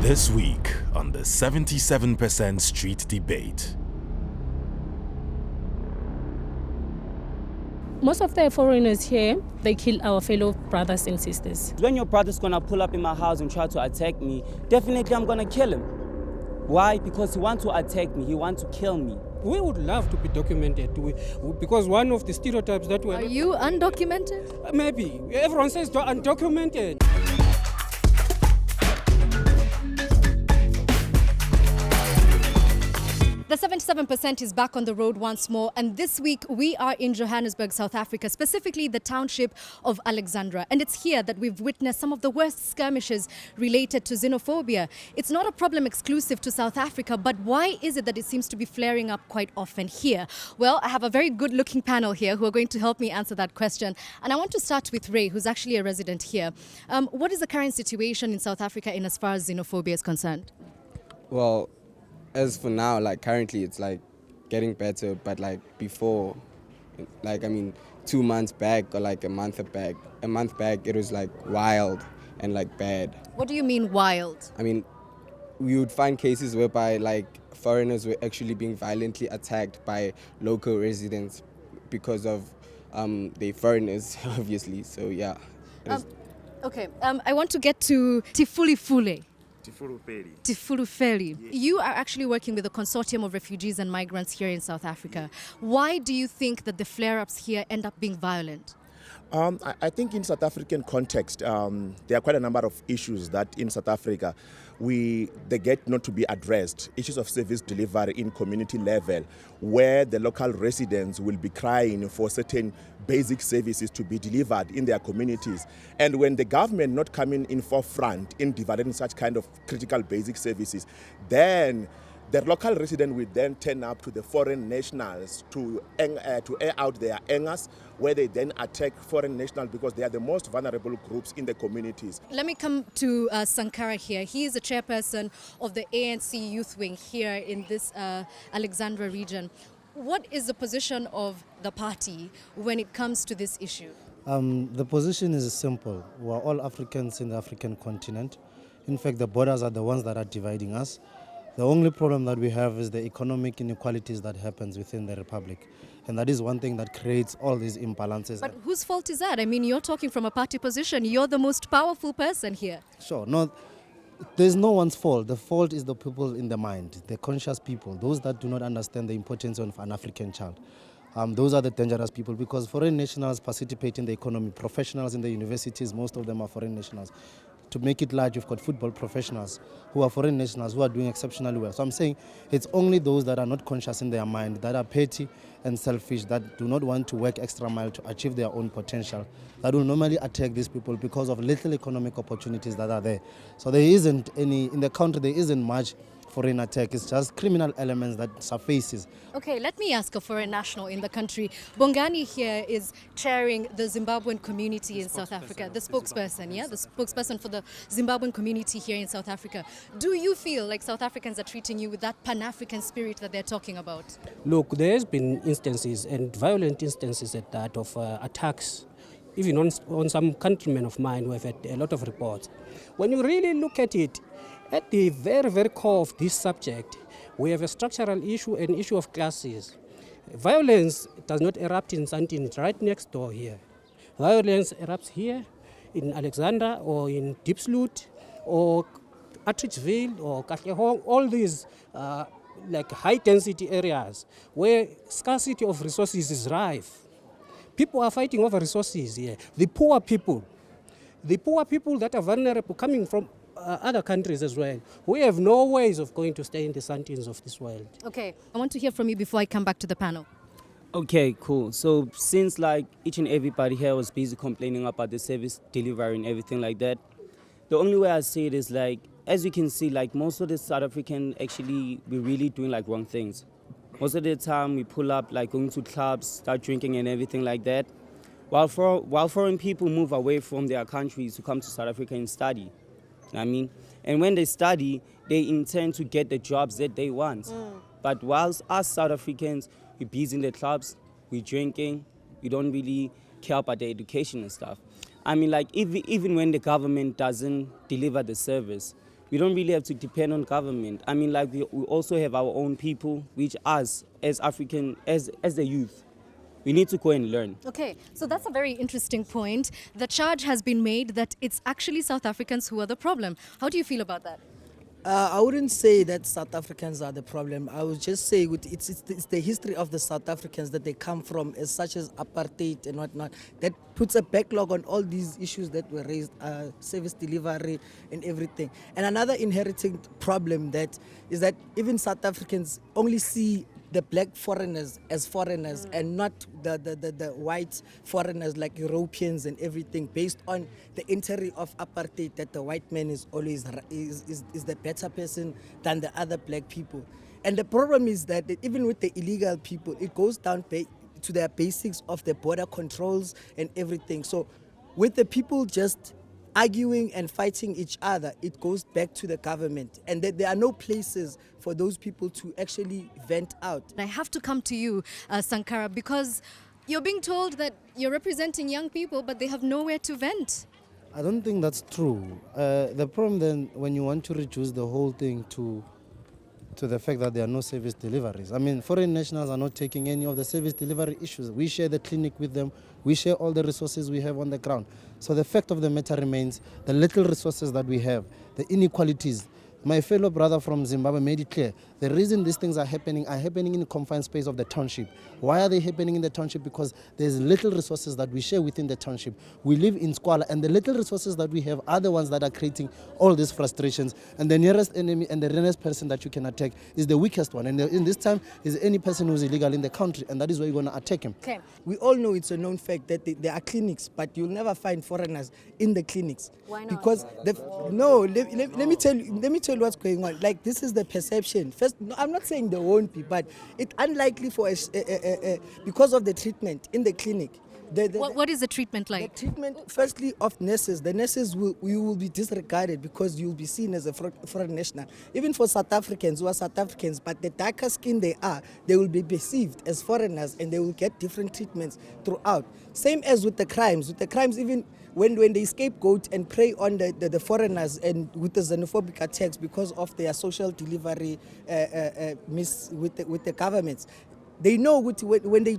This week on the 77% Street Debate. Most of the foreigners here, they kill our fellow brothers and sisters. When your brother's gonna pull up in my house and try to attack me, definitely I'm gonna kill him. Why? Because he wants to attack me, he wants to kill me. We would love to be documented, because one of the stereotypes that we're... Are you undocumented? Maybe. Everyone says undocumented. The 77% is back on the road once more, and this week we are in Johannesburg, South Africa, specifically the township of Alexandra. And it's here that we've witnessed some of the worst skirmishes related to xenophobia. It's not a problem exclusive to South Africa, but why is it that it seems to be flaring up quite often here? Well, I have a very good-looking panel here who are going to help me answer that question. And I want to start with Ray, who's actually a resident here. What is the current situation in South Africa in as far as xenophobia is concerned? Well, as for now, currently it's getting better, but before, 2 months back or a month back, it was wild and bad. What do you mean wild? We would find cases whereby foreigners were actually being violently attacked by local residents because of they foreigners, obviously. So yeah. Okay, I want to get to Tifulifule. Tifulufeli. Yes. You are actually working with a consortium of refugees and migrants here in South Africa. Why do you think that the flare-ups here end up being violent? I think in South African context, there are quite a number of issues that in South Africa they get not to be addressed. Issues of service delivery in community level, where the local residents will be crying for certain basic services to be delivered in their communities. And when the government not coming in forefront in developing such kind of critical basic services, then the local resident will then turn up to the foreign nationals to air out their angers, where they then attack foreign nationals because they are the most vulnerable groups in the communities. Let me come to Sankara here. He is the chairperson of the ANC Youth Wing here in this Alexandra region. What is the position of the party when it comes to this issue? The position is simple. We're all Africans in the African continent. In fact, the borders are the ones that are dividing us. The only problem that we have is the economic inequalities that happens within the republic. And that is one thing that creates all these imbalances. But whose fault is that? You're talking from a party position. You're the most powerful person here. Sure. No, there's no one's fault. The fault is the people in the mind, the conscious people, those that do not understand the importance of an African child. Those are the dangerous people, because foreign nationals participate in the economy. Professionals in the universities, most of them are foreign nationals. To make it large, you've got football professionals who are foreign nationals who are doing exceptionally well. So I'm saying it's only those that are not conscious in their mind, that are petty and selfish, that do not want to work extra mile to achieve their own potential, that will normally attack these people because of little economic opportunities that are there. So there isn't any, in the country there isn't much foreign attack. It's just criminal elements that surfaces. Okay, let me ask a foreign national in the country. Bongani here is chairing the Zimbabwean community in South Africa. The spokesperson, yeah? The spokesperson for the Zimbabwean community here in South Africa. Do you feel like South Africans are treating you with that Pan-African spirit that they're talking about? Look, there's been instances, and violent instances at that, of attacks. Even on some countrymen of mine who have had a lot of reports. When you really look at it, at the very, very core of this subject, we have a structural issue, an issue of classes. Violence does not erupt in something right next door here. Violence erupts here in Alexandra or in Diepsloot or Atteridgeville or Katlehong, all these high-density areas where scarcity of resources is rife. People are fighting over resources here. The poor people that are vulnerable, coming from other countries as well. We have no ways of going to stay in the santines of this world. Okay, I want to hear from you before I come back to the panel. Okay, cool. So since each and everybody here was busy complaining about the service delivery and everything like that, the only way I see it is as you can see, most of the South African actually, we're really doing wrong things. Most of the time we pull up going to clubs, start drinking and everything like that, while foreign people move away from their countries to come to South Africa and study. And when they study, they intend to get the jobs that they want. But whilst us South Africans, we're busy in the clubs, we're drinking, we don't really care about the education and stuff. Even when the government doesn't deliver the service, we don't really have to depend on government. I mean, like we also have our own people, which us as African, as the youth, we need to go and learn. Okay, so that's a very interesting point. The charge has been made that it's actually South Africans who are the problem. How do you feel about that? I wouldn't say that South Africans are the problem. I would just say it's the history of the South Africans that they come from, as such as apartheid and whatnot, that puts a backlog on all these issues that were raised, service delivery and everything. And another inheriting problem that is that even South Africans only see the black foreigners as foreigners and not the white foreigners like Europeans and everything, based on the entry of apartheid, that the white man is always is the better person than the other black people. And the problem is that even with the illegal people, it goes down to the basics of the border controls and everything. So with the people just arguing and fighting each other, it goes back to the government, and that there are no places for those people to actually vent out. I have to come to you, Sankara, because you're being told that you're representing young people, but they have nowhere to vent. I don't think that's true. The problem then, when you want to reduce the whole thing to the fact that there are no service deliveries. I mean, foreign nationals are not taking any of the service delivery issues. We share the clinic with them. We share all the resources we have on the ground. So the fact of the matter remains, the little resources that we have, the inequalities. My fellow brother from Zimbabwe made it clear. The reason these things are happening in the confined space of the township. Why are they happening in the township? Because there's little resources that we share within the township. We live in squalor, and the little resources that we have are the ones that are creating all these frustrations. And the nearest enemy and the nearest person that you can attack is the weakest one. And in this time is any person who's illegal in the country, and that is why you're going to attack him. Okay. We all know it's a known fact that there are clinics, but you'll never find foreigners in the clinics. Why not? Because let me tell you what's going on. Like, this is the perception. First, no, I'm not saying there won't be, but it's unlikely for because of the treatment in the clinic. What is the treatment like? The treatment, firstly, of nurses. The nurses will be disregarded because you'll be seen as a foreign national. Even for South Africans who are South Africans, but the darker skin they will be perceived as foreigners, and they will get different treatments throughout. Same as with the crimes. With the crimes, even when they scapegoat and prey on the foreigners, and with the xenophobic attacks because of their social delivery with the governments. They know when they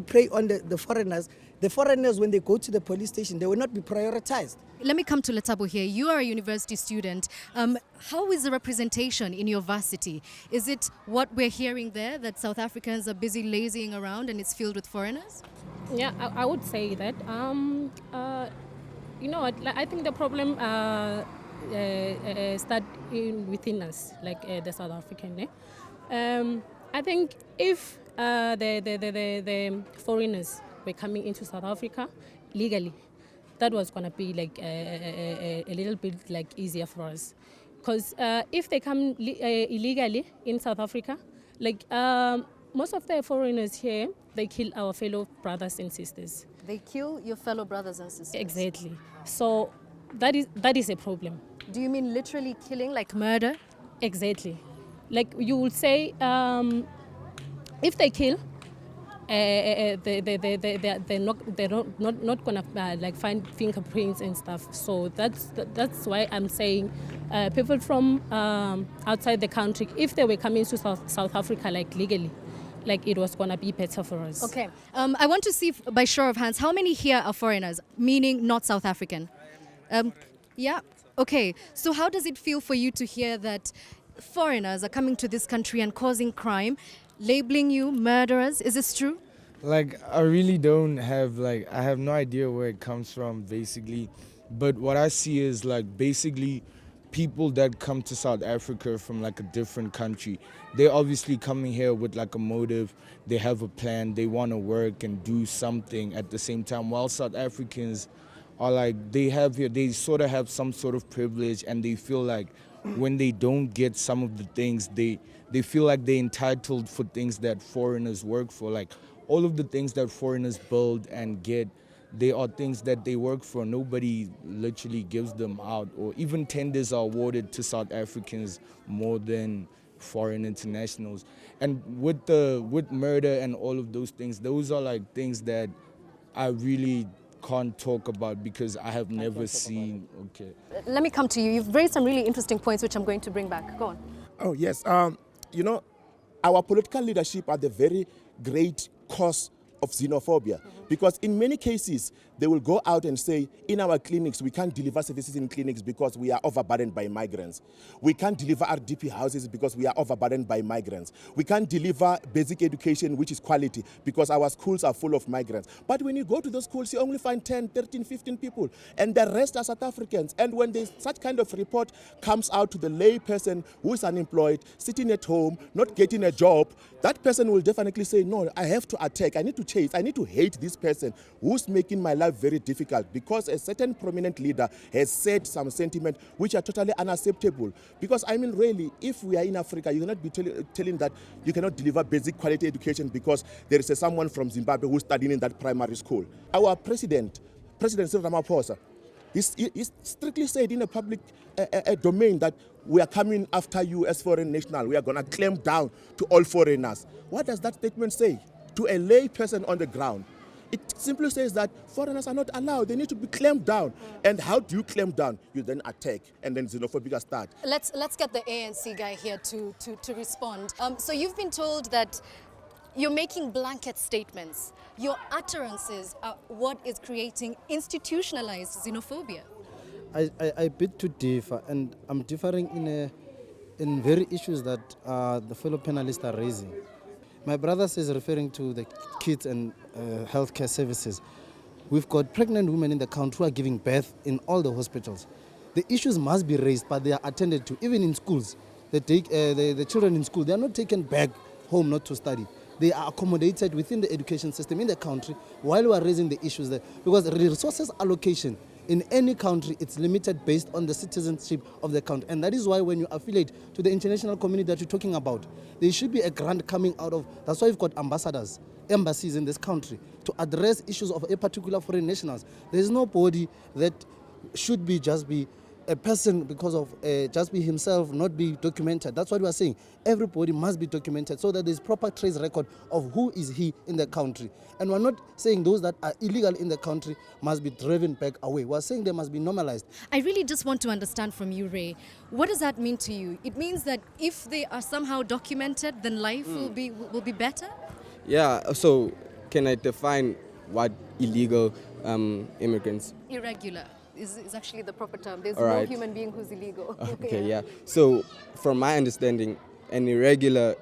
prey on the foreigners, when they go to the police station, they will not be prioritized. Let me come to Letabo here. You are a university student. How is the representation in your varsity? Is it what we're hearing there, that South Africans are busy lazying around and it's filled with foreigners? Yeah, I would say that. You know what? I think the problem start within us, like the South African. I think if the foreigners were coming into South Africa legally, that was going to be like a little bit like easier for us. Because if they come illegally in South Africa, like most of the foreigners here, they kill our fellow brothers and sisters. They kill your fellow brothers and sisters? Exactly. So that is a problem. Do you mean literally killing, like murder? Exactly. Like you would say, if they kill, they're not gonna like find fingerprints and stuff. So that's why I'm saying people from outside the country, if they were coming to South Africa like legally, like it was gonna be better for us. Okay. I want to see by show of hands, how many here are foreigners, meaning not South African? Yeah. Okay. So how does it feel for you to hear that foreigners are coming to this country and causing crime, labeling you murderers? Is this true? Like, I really don't have, I have no idea where it comes from, basically. But what I see is, basically people that come to South Africa from, a different country. They're obviously coming here with, a motive. They have a plan. They want to work and do something at the same time. While South Africans are, they sort of have some sort of privilege, and they feel like when they don't get some of the things, they feel like they're entitled for things that foreigners work for. All of the things that foreigners build and get, they are things that they work for. Nobody literally gives them out, or even tenders are awarded to South Africans more than foreign internationals. And with murder and all of those things are things that I really can't talk about because I have never seen. Okay. Let me come to you. You've raised some really interesting points, which I'm going to bring back. Go on. Oh, yes. You know, our political leadership are the very great cause of xenophobia, because in many cases they will go out and say, in our clinics we can't deliver services in clinics because we are overburdened by migrants. We can't deliver RDP houses because we are overburdened by migrants. We can't deliver basic education, which is quality, because our schools are full of migrants. But when you go to those schools, you only find 10, 13, 15 people, and the rest are South Africans. And when such kind of report comes out to the lay person who is unemployed, sitting at home, not getting a job, that person will definitely say, no, I have to attack, I need to chase, I need to hate this person who's making my life very difficult, because a certain prominent leader has said some sentiment which are totally unacceptable. Because I mean, really, if we are in Africa, you cannot be telling that you cannot deliver basic quality education because there is someone from Zimbabwe who's studying in that primary school. Our President Cyril Ramaphosa, he strictly said in a public domain that we are coming after you as foreign national. We are going to clamp down to all foreigners. What does that statement say to a lay person on the ground? It simply says that foreigners are not allowed. They need to be clamped down. And how do you clamp down? You then attack, and then xenophobia start. Let's get the ANC guy here to respond. So you've been told that you're making blanket statements. Your utterances are what is creating institutionalized xenophobia. I beg to differ, and I'm differing in very issues that the fellow panelists are raising. My brother is referring to the kids and healthcare services. We've got pregnant women in the country who are giving birth in all the hospitals. The issues must be raised, but they are attended to. Even in schools, the children in school, they are not taken back home not to study. They are accommodated within the education system in the country while we are raising the issues there. Because resources allocation in any country, it's limited based on the citizenship of the country. And that is why when you affiliate to the international community that you're talking about, there should be a grant coming out of, that's why we've got ambassadors, embassies in this country to address issues of a particular foreign nationals. There is nobody that should be just be a person because of just be himself, not be documented. That's what we are saying. Everybody must be documented so that there's proper trace record of who is he in the country. And we're not saying those that are illegal in the country must be driven back away. We're saying they must be normalized. I really just want to understand from you, Ray, what does that mean to you? It means that if they are somehow documented, then life will be better? Yeah, so can I define what illegal immigrants? Irregular is actually the proper term. There's All right. no human being who's illegal. Okay, yeah. So from my understanding, an irregular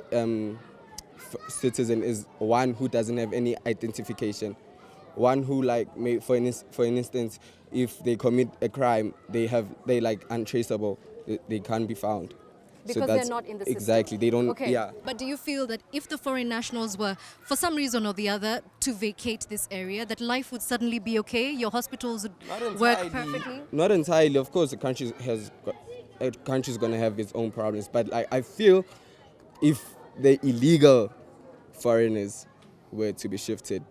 citizen is one who doesn't have any identification. One who, like, for instance, if they commit a crime, they like untraceable. They can't be found. Because they're not in the system. Exactly, they don't. Okay. Yeah. But do you feel that if the foreign nationals were, for some reason or the other, to vacate this area, that life would suddenly be okay? Your hospitals would work perfectly? Not entirely. Of course, the country's going to have its own problems. But I feel if the illegal foreigners were to be shifted,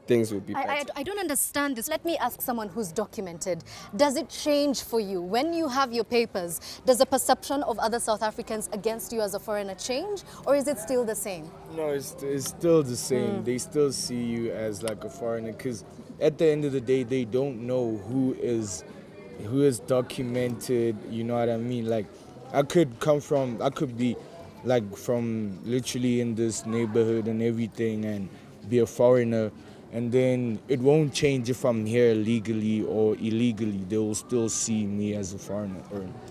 things would be better. I don't understand this. Let me ask someone who's documented. Does it change for you? When you have your papers, does the perception of other South Africans against you as a foreigner change? Or is it still the same? No, it's still the same. They still see you as like a foreigner because at the end of the day, they don't know who is documented. You know what I mean? Like, I could be like from literally in this neighborhood and everything and be a foreigner. And then it won't change if I'm here legally or illegally. They will still see me as a foreigner.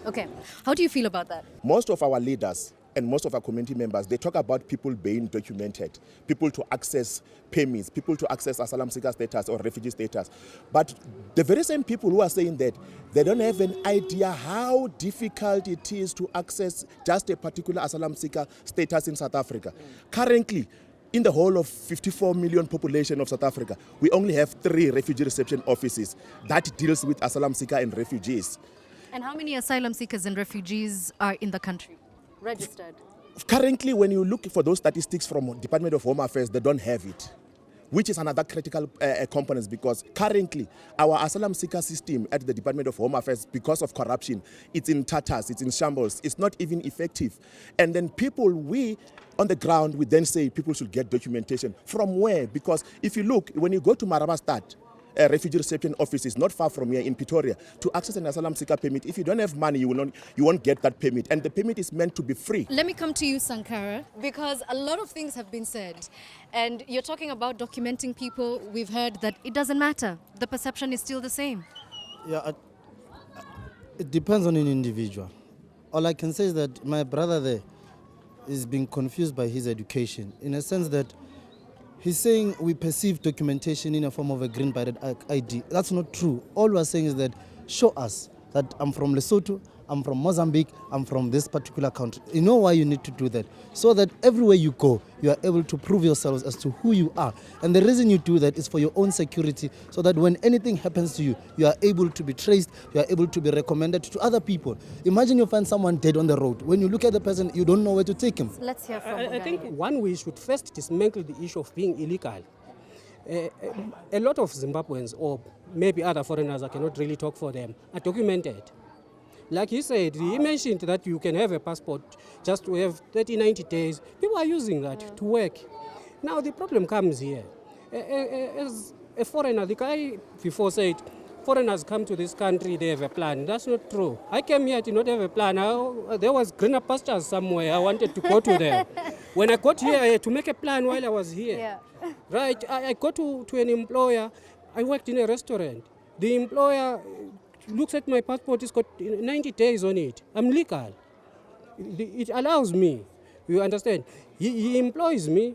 Okay. How do you feel about that? Most of our leaders and most of our community members, they talk about people being documented, people to access permits, people to access asylum seeker status or refugee status. But the very same people who are saying that, they don't have an idea how difficult it is to access just a particular asylum seeker status in South Africa. Currently, in the whole of 54 million population of South Africa, we only have 3 refugee reception offices that deals with asylum seeker and refugees. And how many asylum seekers and refugees are in the country, registered? Currently, when you look for those statistics from Department of Home Affairs, they don't have it, which is another critical component, because currently our asylum seeker system at the Department of Home Affairs, because of corruption, it's in tatters, it's in shambles, it's not even effective. And then we on the ground, we then say people should get documentation. From where? Because if you look, when you go to Marabastad, refugee reception offices not far from here in Pretoria to access an asylum seeker permit. If you don't have money, you won't get that permit. And the permit is meant to be free. Let me come to you, Sankara, because a lot of things have been said. And you're talking about documenting people. We've heard that it doesn't matter. The perception is still the same. Yeah, it depends on an individual. All I can say is that my brother there is being confused by his education, in a sense that he's saying we perceive documentation in a form of a green barred ID. That's not true. All we're saying is that show us that I'm from Lesotho, I'm from Mozambique, I'm from this particular country. You know why you need to do that? So that everywhere you go, you are able to prove yourselves as to who you are. And the reason you do that is for your own security, so that when anything happens to you, you are able to be traced, you are able to be recommended to other people. Imagine you find someone dead on the road. When you look at the person, you don't know where to take him. Let's hear from I think one, we should first dismantle the issue of being illegal. A lot of Zimbabweans, or maybe other foreigners, I cannot really talk for them, are documented. Like he said, he mentioned that you can have a passport just to have 30, 90 days. People are using that to work. Now the problem comes here. As a foreigner, the guy before said, foreigners come to this country, they have a plan. That's not true. I came here to not have a plan. There was greener pastures somewhere. I wanted to go to there. When I got here, I had to make a plan while I was here. Yeah. Right, I go to an employer. I worked in a restaurant. The employer looks at my passport, it's got 90 days on it. I'm legal. It allows me, you understand? He employs me,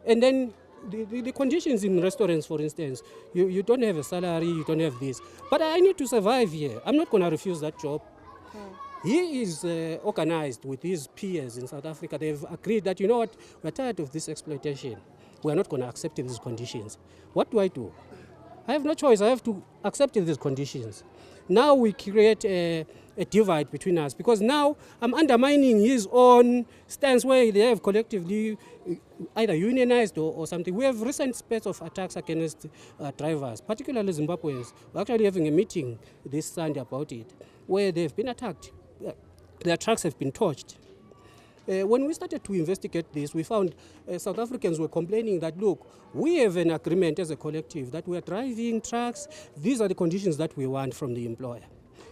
and then the conditions in restaurants, for instance, you don't have a salary, you don't have this. But I need to survive here. I'm not going to refuse that job. He is organized with his peers in South Africa. They've agreed that, you know what, we're tired of this exploitation. We're not going to accept these conditions. What do? I have no choice. I have to accept these conditions. Now we create a divide between us, because now I'm undermining his own stance where they have collectively either unionized or something. We have recent spate of attacks against drivers, particularly Zimbabweans. We're actually having a meeting this Sunday about it, where they've been attacked. Their trucks have been torched. When we started to investigate this, we found South Africans were complaining that, look, we have an agreement as a collective that we are driving trucks. These are the conditions that we want from the employer.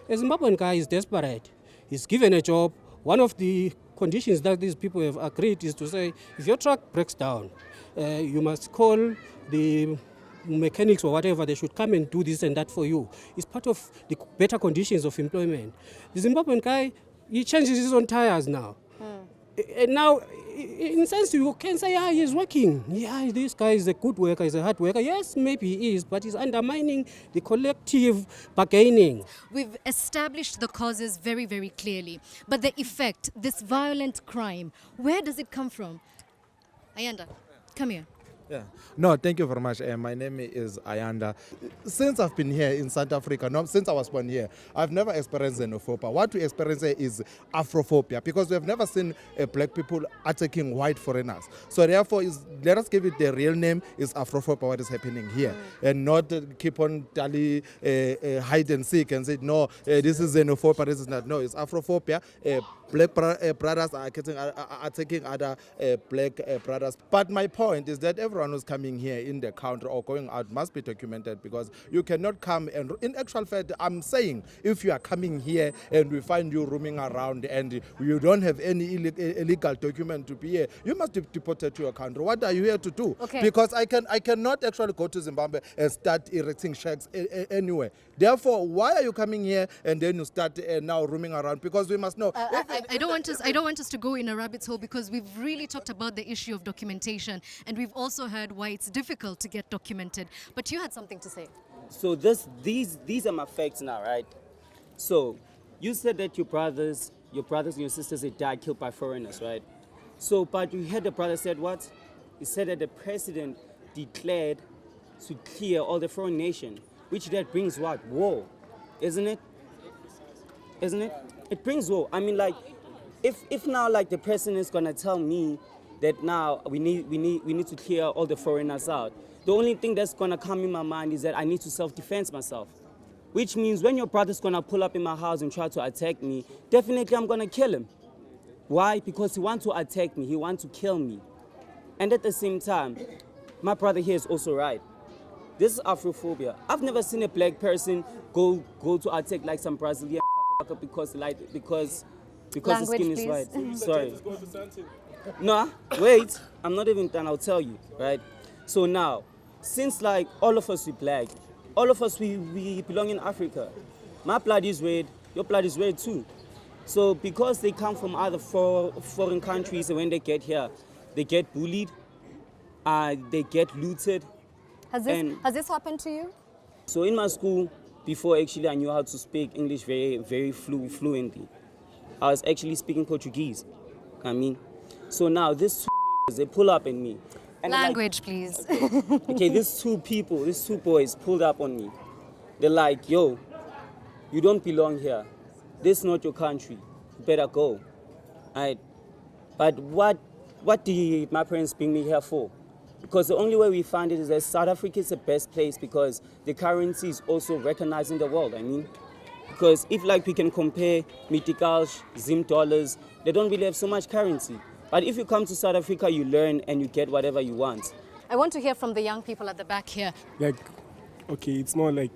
A Zimbabwean guy is desperate. He's given a job. One of the conditions that these people have agreed is to say, if your truck breaks down, you must call the mechanics or whatever. They should come and do this and that for you. It's part of the better conditions of employment. The Zimbabwean guy, he changes his own tires now. And now, in a sense, you can say, he's working. Yeah, this guy is a good worker, he's a hard worker. Yes, maybe he is, but he's undermining the collective bargaining. We've established the causes very, very clearly. But the effect, this violent crime, where does it come from? Ayanda, come here. Yeah. No, thank you very much. My name is Ayanda. Since I've been here in South Africa, since I was born here, I've never experienced xenophobia. What we experience here is Afrophobia, because we have never seen black people attacking white foreigners. So therefore, let us give it the real name, is Afrophobia, what is happening here. And not keep on hide and seek and say, no, this is xenophobia, this is not. No, it's Afrophobia. Black brothers are attacking other black brothers. But my point is that everyone who's coming here in the country or going out must be documented, because you cannot come and, in actual fact, I'm saying, if you are coming here and we find you roaming around and you don't have any illegal document to be here, you must be deported to your country. What are you here to do? Okay. Because I cannot actually go to Zimbabwe and start erecting shacks anywhere. Therefore, why are you coming here and then you start now roaming around? Because we must know. I don't want us to go in a rabbit hole, because we've really talked about the issue of documentation, and we've also heard why it's difficult to get documented. But you had something to say. So these are my facts now, right? So you said that your brothers and your sisters, they died killed by foreigners, right? So, but you heard the brother said what? He said that the president declared to clear all the foreign nation, which that brings what? War, isn't it? Isn't it? It brings war. I mean, like, if now, like, the president is gonna tell me that now we need to clear all the foreigners out, the only thing that's gonna come in my mind is that I need to self-defense myself. Which means when your brother's gonna pull up in my house and try to attack me, definitely I'm gonna kill him. Why? Because he wants to attack me, he wants to kill me. And at the same time, my brother here is also right. This is Afrophobia. I've never seen a black person go to attack like some Brazilian because the skin is white. Sorry. No, wait. I'm not even done. I'll tell you, right? So now, since like all of us we black, all of us we belong in Africa. My blood is red. Your blood is red too. So because they come from other foreign countries, and when they get here, they get bullied, they get looted. Has this happened to you? So in my school, before actually I knew how to speak English very fluently, I was actually speaking Portuguese. So now these two niggas, they pull up on me. And Language, please. Okay, these two boys pulled up on me. They're like, yo, you don't belong here. This is not your country. You better go. Right? But what did my parents bring me here for? Because the only way we find it is that South Africa is the best place because the currency is also recognized in the world. Because if like we can compare Metikals, Zim dollars, they don't really have so much currency. But if you come to South Africa, you learn and you get whatever you want. I want to hear from the young people at the back here. Okay, it's more like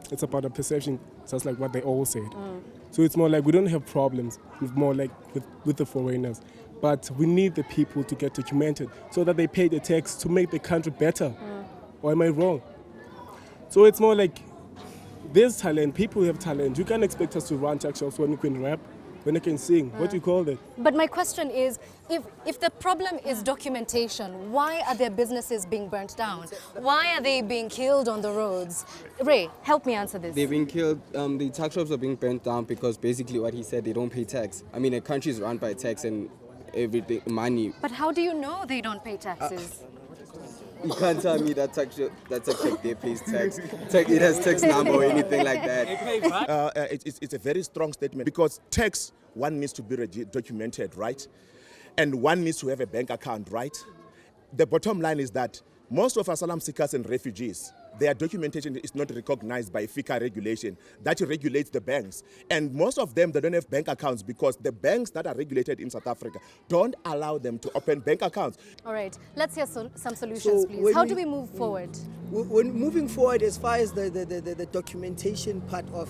it's about the perception, just like what they all said. So it's more like we don't have problems with the foreigners. But we need the people to get documented so that they pay the tax to make the country better. Or am I wrong? So it's more like there's talent, people have talent. You can't expect us to run tech shops when we can rap, when we can sing. What do you call that? But my question is, if the problem is documentation, why are their businesses being burnt down? Why are they being killed on the roads? Ray, help me answer this. They're being killed. The tax shops are being burnt down because basically what he said, they don't pay tax. A country is run by tax and everything, money. But how do you know they don't pay taxes? You can't tell me that tax check they pays tax. It has tax number or anything like that. It's a very strong statement because tax, one needs to be documented, right? And one needs to have a bank account, right? The bottom line is that most of asylum seekers and refugees, their documentation is not recognized by FICA regulation that regulates the banks. And most of them, they don't have bank accounts because the banks that are regulated in South Africa don't allow them to open bank accounts. All right, let's hear some solutions, please. How do we move forward? When moving forward, as far as the documentation part of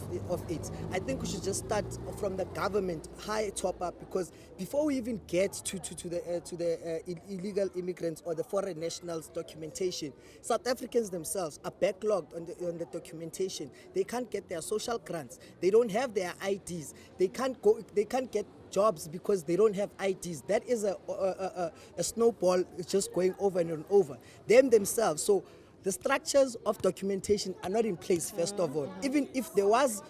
it, I think we should just start from the government, high top up, because before we even get to the illegal immigrants or the foreign nationals documentation, South Africans themselves are backlogged on the documentation. They can't get their social grants. They don't have their IDs. They can't get jobs because they don't have IDs. That is a snowball just going over and over. Them themselves. So the structures of documentation are not in place, first of all. Even if there was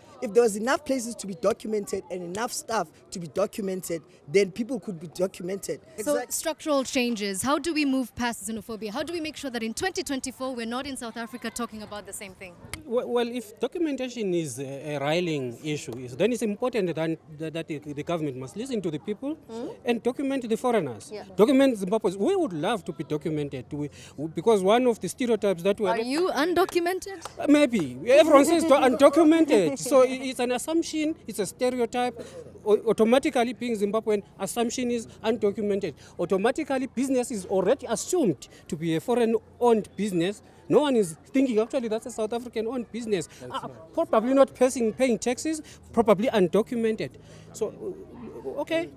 enough places to be documented and enough stuff to be documented, then people could be documented. So structural changes, how do we move past xenophobia? How do we make sure that in 2024 we're not in South Africa talking about the same thing? Well, if documentation is a riling issue, then it's important that the government must listen to the people and document the foreigners. Yeah. Document Zimbabweans. We would love to be documented because one of the stereotypes that we are you undocumented? Maybe. Everyone says undocumented. So it's an assumption, it's a stereotype. Automatically being Zimbabwean, assumption is undocumented. Automatically business is already assumed to be a foreign-owned business. No one is thinking, actually, that's a South African-owned business. Probably not paying taxes, probably undocumented. So, okay,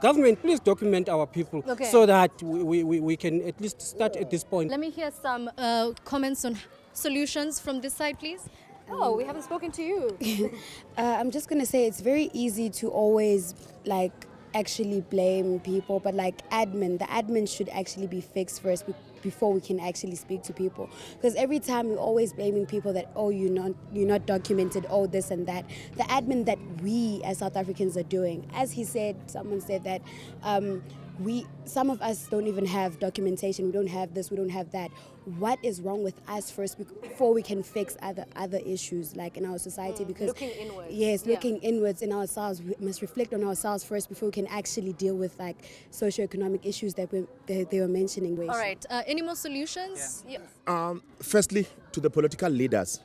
government, please document our people so that we can at least start at this point. Let me hear some comments on solutions from this side, please. Oh, we haven't spoken to you. I'm just going to say it's very easy to always actually blame people, but the admin should actually be fixed first before we can actually speak to people. Because every time we're always blaming people that, oh, you're not documented, oh, this and that. The admin that we as South Africans are doing, as he said, someone said that some of us don't even have documentation. We don't have this, we don't have that. What is wrong with us first before we can fix other issues in our society? Because looking inwards. Yes, looking inwards in ourselves. We must reflect on ourselves first before we can actually deal with socioeconomic issues that they were mentioning. All right. Any more solutions? Yeah. Firstly, to the political leaders,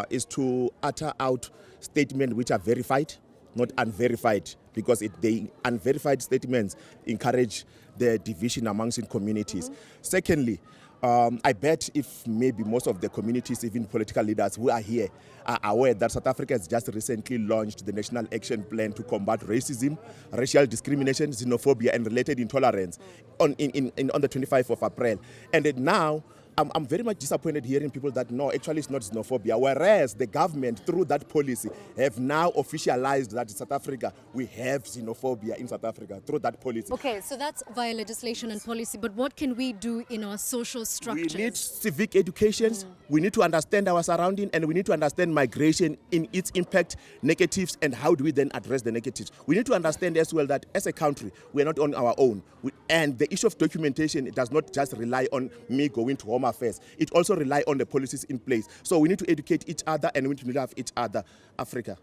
is to utter out statements which are verified, not unverified, because the unverified statements encourage the division amongst communities. Secondly, I bet if maybe most of the communities, even political leaders who are here, are aware that South Africa has just recently launched the National Action Plan to combat racism, racial discrimination, xenophobia, and related intolerance on the 25th of April. And that now, I'm very much disappointed hearing people that no, actually it's not xenophobia, whereas the government, through that policy, have now officialized that in South Africa, we have xenophobia in South Africa through that policy. Okay, so that's via legislation and policy, but what can we do in our social structures? We need civic education, we need to understand our surrounding, and we need to understand migration in its impact, negatives, and how do we then address the negatives. We need to understand as well that as a country, we are not on our own. And the issue of documentation, it does not just rely on me going to Home Affairs. It also rely on the policies in place. So we need to educate each other and we need to love each other, Africa.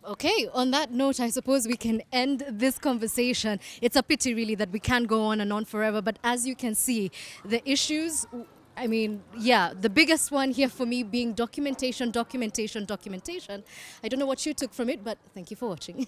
Okay, on that note, I suppose we can end this conversation. It's a pity, really, that we can't go on and on forever. But as you can see, the issues, I mean, yeah, the biggest one here for me being documentation. I don't know what you took from it, but thank you for watching.